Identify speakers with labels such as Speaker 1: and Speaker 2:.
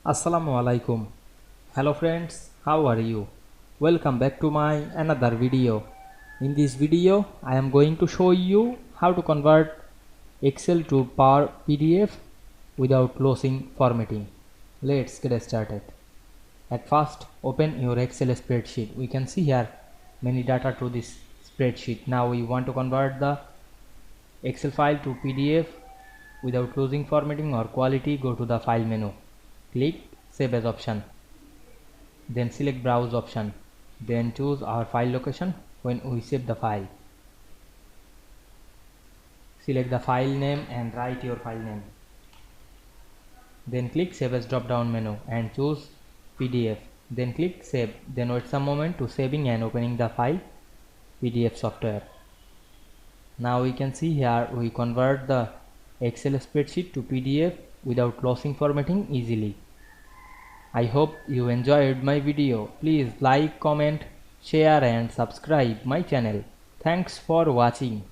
Speaker 1: Assalamu Walaikum. Hello friends, how are you? Welcome back to my another video. In this video, I am going to show you how to convert Excel to Power PDF without closing formatting. Let's get started. At first, open your Excel spreadsheet. We can see here many data to this spreadsheet. Now we want to convert the Excel file to PDF without closing formatting or quality. Go to the file menu. Click Save As option, then select Browse option, then choose our file location when we save the file. Select the file name and write your file name. Then click Save As drop down menu and choose PDF. Then click Save. Then wait some moment to saving and opening the file PDF software. Now we can see here we convert the Excel spreadsheet to PDF without closing formatting easily. I hope you enjoyed my video. Please like, comment, share and subscribe my channel. Thanks for watching.